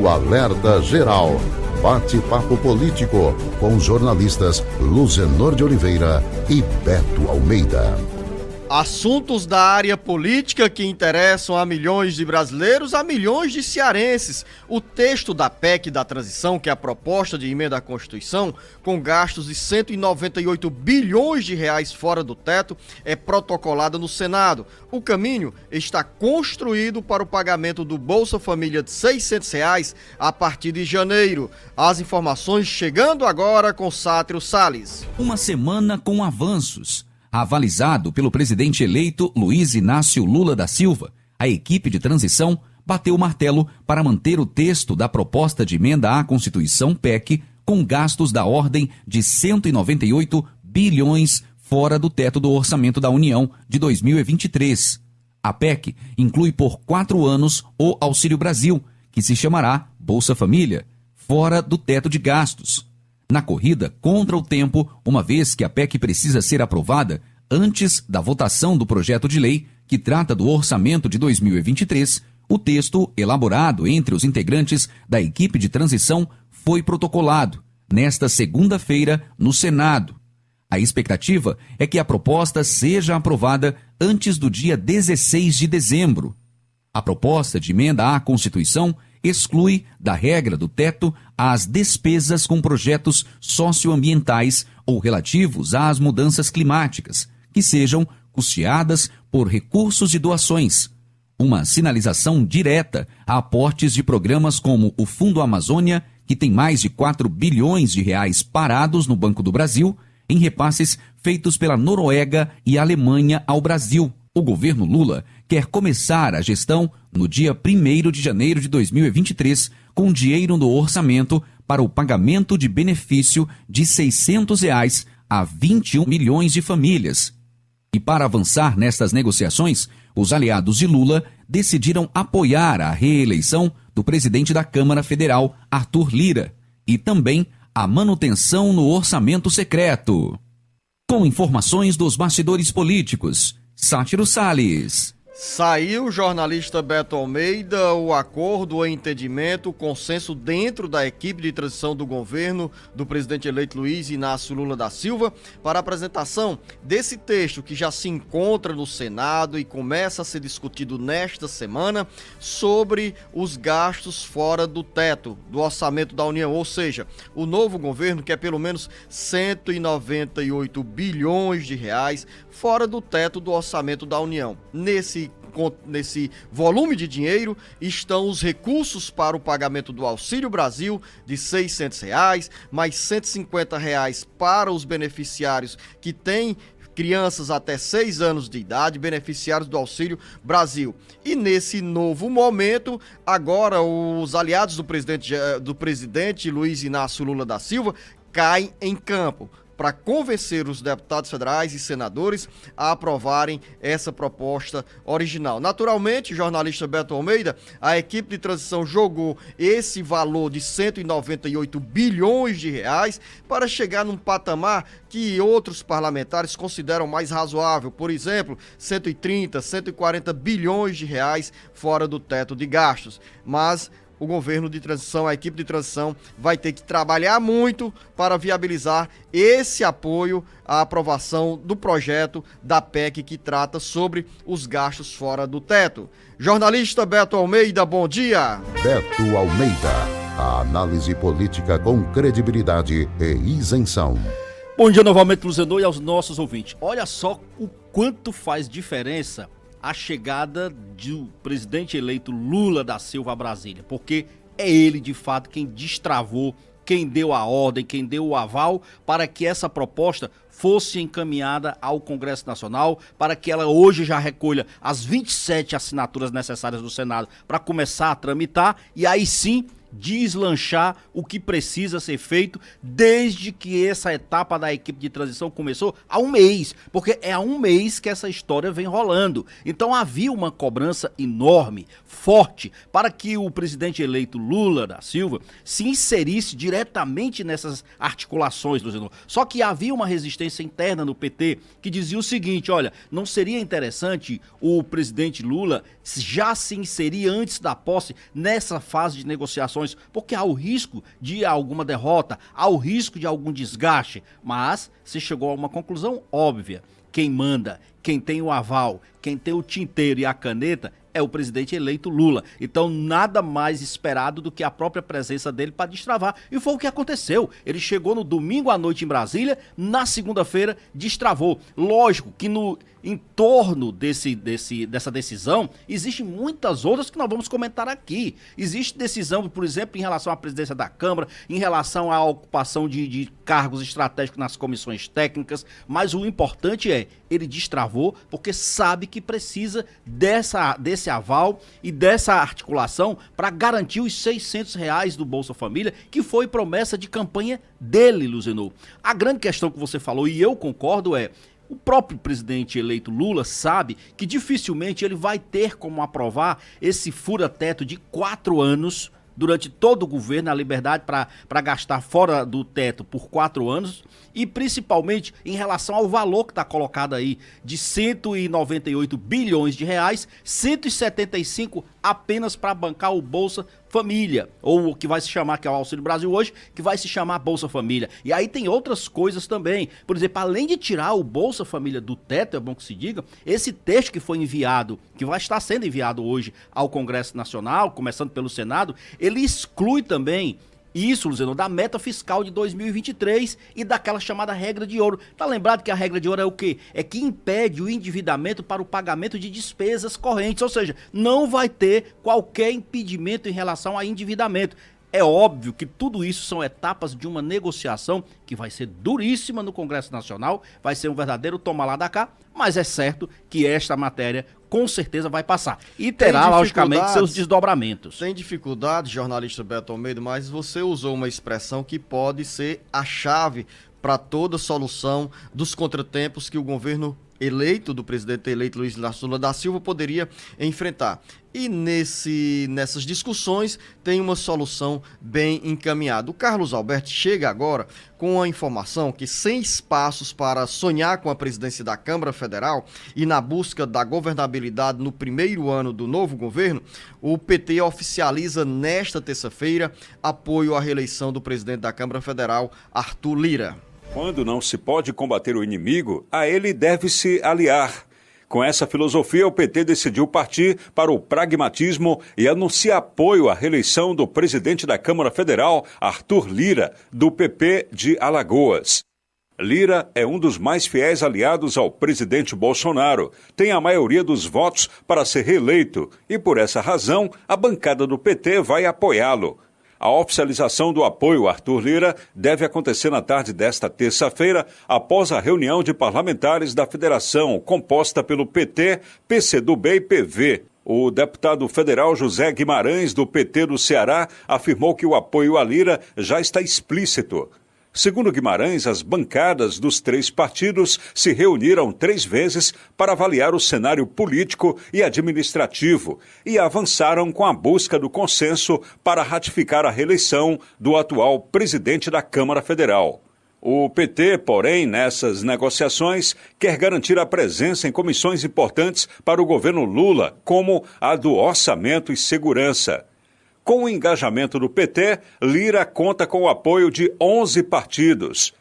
o Alerta Geral. Bate-papo político com jornalistas Luzenor de Oliveira e Beto Almeida. Assuntos da área política que interessam a milhões de brasileiros, a milhões de cearenses. O texto da PEC da transição, que é a proposta de emenda à Constituição, com gastos de 198 bilhões de reais fora do teto, é protocolada no Senado. O caminho está construído para o pagamento do Bolsa Família de R$ 600 reais a partir de janeiro. As informações chegando agora com Sátiro Salles. Uma semana com avanços. Avalizado pelo presidente eleito Luiz Inácio Lula da Silva, a equipe de transição bateu o martelo para manter o texto da proposta de emenda à Constituição PEC com gastos da ordem de 198 bilhões fora do teto do orçamento da União de 2023. A PEC inclui por 4 anos o Auxílio Brasil, que se chamará Bolsa Família, fora do teto de gastos. Na corrida contra o tempo, uma vez que a PEC precisa ser aprovada antes da votação do projeto de lei que trata do orçamento de 2023, o texto, elaborado entre os integrantes da equipe de transição, foi protocolado nesta segunda-feira no Senado. A expectativa é que a proposta seja aprovada antes do dia 16 de dezembro. A proposta de emenda à Constituição exclui da regra do teto as despesas com projetos socioambientais ou relativos às mudanças climáticas, que sejam custeadas por recursos de doações. Uma sinalização direta a aportes de programas como o Fundo Amazônia, que tem mais de 4 bilhões de reais parados no Banco do Brasil, em repasses feitos pela Noruega e Alemanha ao Brasil. O governo Lula quer começar a gestão no dia 1º de janeiro de 2023 com dinheiro no orçamento para o pagamento de benefício de R$ 600 reais a 21 milhões de famílias. E para avançar nestas negociações, os aliados de Lula decidiram apoiar a reeleição do presidente da Câmara Federal, Arthur Lira, e também a manutenção no orçamento secreto. Com informações dos bastidores políticos, Sátiro Salles. Saiu o jornalista Beto Almeida, o acordo, o entendimento, o consenso dentro da equipe de transição do governo do presidente eleito Luiz Inácio Lula da Silva para a apresentação desse texto que já se encontra no Senado e começa a ser discutido nesta semana sobre os gastos fora do teto do orçamento da União, ou seja, o novo governo quer pelo menos 198 bilhões de reais fora do teto do orçamento da União. Nesse volume de dinheiro estão os recursos para o pagamento do Auxílio Brasil de R$ 600 reais, mais R$ 150 reais para os beneficiários que têm crianças até 6 anos de idade, beneficiários do Auxílio Brasil. E nesse novo momento, agora os aliados do presidente Luiz Inácio Lula da Silva caem em campo para convencer os deputados federais e senadores a aprovarem essa proposta original. Naturalmente, jornalista Beto Almeida, a equipe de transição jogou esse valor de 198 bilhões de reais para chegar num patamar que outros parlamentares consideram mais razoável. Por exemplo, 130, 140 bilhões de reais fora do teto de gastos. Mas o governo de transição, a equipe de transição, vai ter que trabalhar muito para viabilizar esse apoio à aprovação do projeto da PEC que trata sobre os gastos fora do teto. Jornalista Beto Almeida, bom dia. Beto Almeida, a análise política com credibilidade e isenção. Bom dia novamente, Luzenor, e aos nossos ouvintes. Olha só o quanto faz diferença a chegada do presidente eleito Lula da Silva a Brasília, porque é ele, de fato, quem destravou, quem deu a ordem, quem deu o aval para que essa proposta fosse encaminhada ao Congresso Nacional, para que ela hoje já recolha as 27 assinaturas necessárias do Senado para começar a tramitar e aí sim deslanchar o que precisa ser feito desde que essa etapa da equipe de transição começou há um mês, porque é há um mês que essa história vem rolando. Então havia uma cobrança enorme, forte, para que o presidente eleito Lula da Silva se inserisse diretamente nessas articulações do Senado. Só que havia uma resistência interna no PT que dizia o seguinte: olha, não seria interessante o presidente Lula já se inserir antes da posse nessa fase de negociações negociações, porque há o risco de alguma derrota, há o risco de algum desgaste, mas se chegou a uma conclusão óbvia. Quem manda, quem tem o aval, quem tem o tinteiro e a caneta é o presidente eleito Lula. Então, nada mais esperado do que a própria presença dele para destravar. E foi o que aconteceu. Ele chegou no domingo à noite em Brasília, na segunda-feira destravou. Lógico que no entorno dessa decisão, existem muitas outras que nós vamos comentar aqui. Existe decisão, por exemplo, em relação à presidência da Câmara, em relação à ocupação de cargos estratégicos nas comissões técnicas, mas o importante é, ele destravou porque sabe que precisa desse aval e dessa articulação para garantir os R$600 do Bolsa Família, que foi promessa de campanha dele, Luzenor. A grande questão que você falou, e eu concordo, é: o próprio presidente eleito Lula sabe que dificilmente ele vai ter como aprovar esse fura-teto de 4 anos durante todo o governo, a liberdade para gastar fora do teto por 4 anos, e principalmente em relação ao valor que está colocado aí de 198 bilhões de reais, 175 apenas para bancar o Bolsa Família, ou o que vai se chamar, que é o Auxílio Brasil hoje, que vai se chamar Bolsa Família. E aí tem outras coisas também. Por exemplo, além de tirar o Bolsa Família do teto, é bom que se diga, esse texto que foi enviado, que vai estar sendo enviado hoje ao Congresso Nacional, começando pelo Senado, ele exclui também isso, Luciano, da meta fiscal de 2023 e daquela chamada regra de ouro. Tá lembrado que a regra de ouro é o quê? É que impede o endividamento para o pagamento de despesas correntes, ou seja, não vai ter qualquer impedimento em relação a endividamento. É óbvio que tudo isso são etapas de uma negociação que vai ser duríssima no Congresso Nacional, vai ser um verdadeiro toma lá da cá, mas é certo que esta matéria com certeza vai passar. E terá, logicamente, seus desdobramentos. Tem dificuldade, jornalista Beto Almeida, mas você usou uma expressão que pode ser a chave para toda solução dos contratempos que o governo eleito, do presidente eleito Luiz Inácio Lula da Silva, poderia enfrentar. E nessas discussões tem uma solução bem encaminhada. O Carlos Alberto chega agora com a informação que, sem espaços para sonhar com a presidência da Câmara Federal e na busca da governabilidade no primeiro ano do novo governo, o PT oficializa nesta terça-feira apoio à reeleição do presidente da Câmara Federal, Arthur Lira. Quando não se pode combater o inimigo, a ele deve-se aliar. Com essa filosofia, o PT decidiu partir para o pragmatismo e anuncia apoio à reeleição do presidente da Câmara Federal, Arthur Lira, do PP de Alagoas. Lira é um dos mais fiéis aliados ao presidente Bolsonaro, tem a maioria dos votos para ser reeleito e, por essa razão, a bancada do PT vai apoiá-lo. A oficialização do apoio a Arthur Lira deve acontecer na tarde desta terça-feira, após a reunião de parlamentares da federação, composta pelo PT, PCdoB e PV. O deputado federal José Guimarães, do PT do Ceará, afirmou que o apoio a Lira já está explícito. Segundo Guimarães, as bancadas dos 3 partidos se reuniram 3 vezes para avaliar o cenário político e administrativo e avançaram com a busca do consenso para ratificar a reeleição do atual presidente da Câmara Federal. O PT, porém, nessas negociações, quer garantir a presença em comissões importantes para o governo Lula, como a do Orçamento e Segurança. Com o engajamento do PT, Lira conta com o apoio de 11 partidos.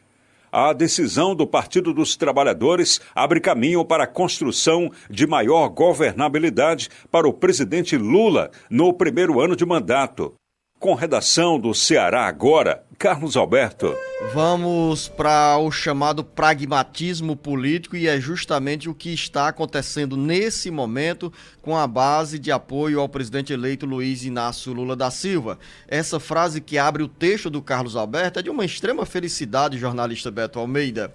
A decisão do Partido dos Trabalhadores abre caminho para a construção de maior governabilidade para o presidente Lula no primeiro ano de mandato. Com redação do Ceará Agora, Carlos Alberto. Vamos para o chamado pragmatismo político e é justamente o que está acontecendo nesse momento com a base de apoio ao presidente eleito Luiz Inácio Lula da Silva. Essa frase que abre o texto do Carlos Alberto é de uma extrema felicidade, jornalista Beto Almeida.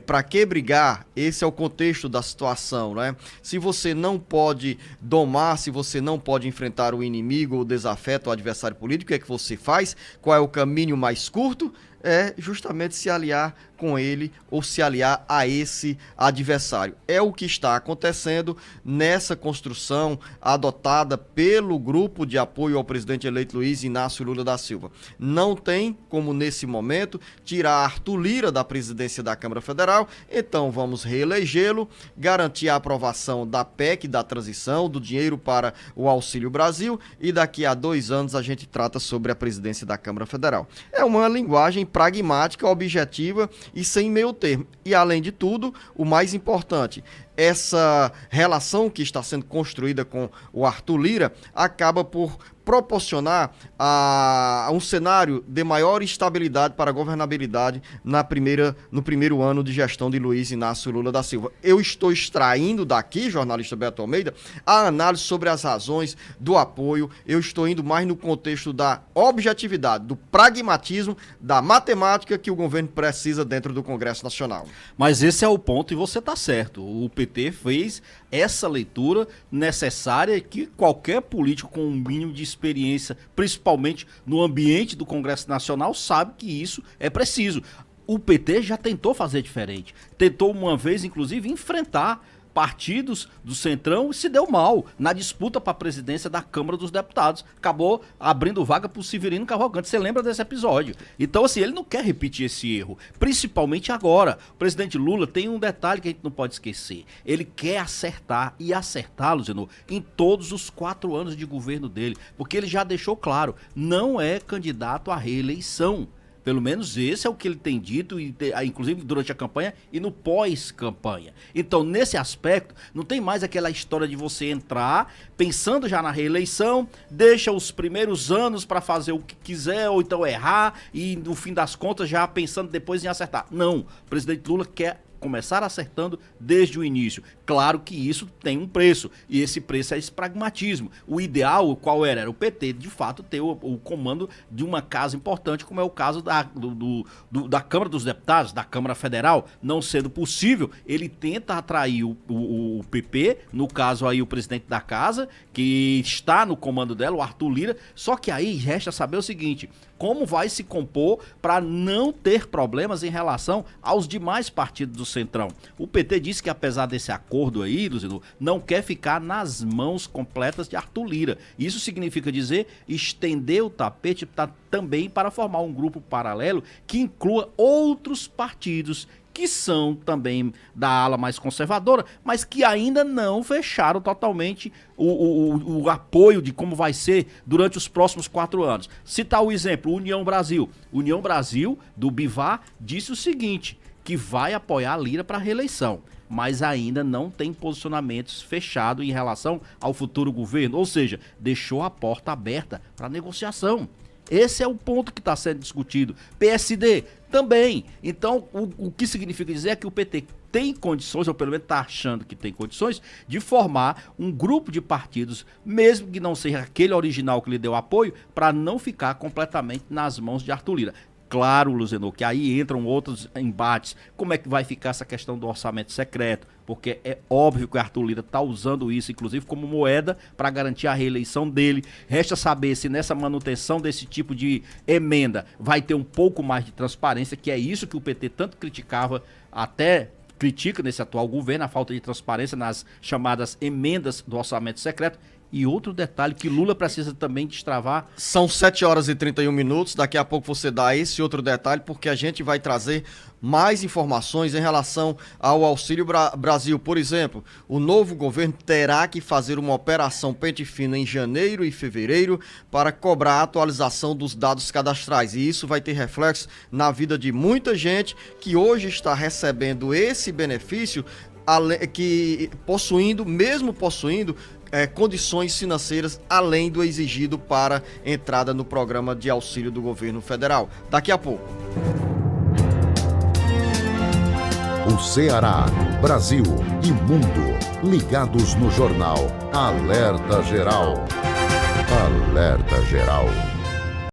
Para que brigar? Esse é o contexto da situação, né? Se você não pode domar, se você não pode enfrentar o inimigo, o desafeto, o adversário político, o que é que você faz? Qual é o caminho mais curto? É justamente se aliar com ele ou se aliar a esse adversário. É o que está acontecendo nessa construção adotada pelo grupo de apoio ao presidente eleito Luiz Inácio Lula da Silva. Não tem como, nesse momento, tirar Arthur Lira da presidência da Câmara Federal, então vamos reelegê-lo, garantir a aprovação da PEC da transição, do dinheiro para o Auxílio Brasil, e daqui a 2 anos a gente trata sobre a presidência da Câmara Federal. É uma linguagem pragmática, objetiva e sem meio termo. E, além de tudo, o mais importante, essa relação que está sendo construída com o Arthur Lira acaba por proporcionar um cenário de maior estabilidade para a governabilidade no primeiro ano de gestão de Luiz Inácio Lula da Silva. Eu estou extraindo daqui, jornalista Beto Almeida, a análise sobre as razões do apoio. Eu estou indo mais no contexto da objetividade, do pragmatismo, da matemática que o governo precisa dentro do Congresso Nacional. Mas esse é o ponto e você está certo. O PT fez essa leitura necessária que qualquer político com um mínimo de experiência, principalmente no ambiente do Congresso Nacional, sabe que isso é preciso. O PT já tentou fazer diferente. Tentou uma vez, inclusive, enfrentar partidos do Centrão e se deu mal na disputa para a presidência da Câmara dos Deputados. Acabou abrindo vaga para o Severino Cavalcante. Você lembra desse episódio? Então, assim, ele não quer repetir esse erro, principalmente agora. O presidente Lula tem um detalhe que a gente não pode esquecer. Ele quer acertar e acertá-lo, Zenô, em todos os 4 anos de governo dele, porque ele já deixou claro, não é candidato à reeleição. Pelo menos esse é o que ele tem dito, inclusive durante a campanha e no pós-campanha. Então, nesse aspecto, não tem mais aquela história de você entrar pensando já na reeleição, deixa os primeiros anos para fazer o que quiser ou então errar e, no fim das contas, já pensando depois em acertar. Não, o presidente Lula quer começar acertando desde o início. Claro que isso tem um preço, e esse preço é esse pragmatismo. O ideal, qual era? Era o PT, de fato, ter o comando de uma casa importante, como é o caso da Câmara dos Deputados, da Câmara Federal. Não sendo possível, ele tenta atrair o PP, no caso aí o presidente da casa, que está no comando dela, o Arthur Lira, só que aí resta saber o seguinte, como vai se compor para não ter problemas em relação aos demais partidos do Centrão. O PT disse que, apesar desse acordo aí, Luciano, não quer ficar nas mãos completas de Arthur Lira. Isso significa dizer estender o tapete também para formar um grupo paralelo que inclua outros partidos que são também da ala mais conservadora, mas que ainda não fecharam totalmente o apoio de como vai ser durante os próximos 4 anos. Citar o exemplo, União Brasil. União Brasil, do Bivar, disse o seguinte, que vai apoiar a Lira para a reeleição, mas ainda não tem posicionamentos fechados em relação ao futuro governo, ou seja, deixou a porta aberta para negociação. Esse é o ponto que está sendo discutido. PSD também. Então, o que significa dizer é que o PT tem condições, ou pelo menos está achando que tem condições, de formar um grupo de partidos, mesmo que não seja aquele original que lhe deu apoio, para não ficar completamente nas mãos de Arthur Lira. Claro, Luzenor, que aí entram outros embates. Como é que vai ficar essa questão do orçamento secreto? Porque é óbvio que o Arthur Lira está usando isso, inclusive, como moeda para garantir a reeleição dele. Resta saber se nessa manutenção desse tipo de emenda vai ter um pouco mais de transparência, que é isso que o PT tanto criticava, até critica nesse atual governo, a falta de transparência nas chamadas emendas do orçamento secreto. E outro detalhe que Lula precisa também destravar. São 7 horas e 31 minutos, daqui a pouco você dá esse outro detalhe, porque a gente vai trazer mais informações em relação ao Auxílio Brasil. Por exemplo, o novo governo terá que fazer uma operação pente fina em janeiro e fevereiro para cobrar a atualização dos dados cadastrais. E isso vai ter reflexo na vida de muita gente que hoje está recebendo esse benefício, que mesmo possuindo condições financeiras além do exigido para entrada no programa de auxílio do governo federal. Daqui a pouco. O Ceará, Brasil e mundo ligados no jornal Alerta Geral. Alerta Geral.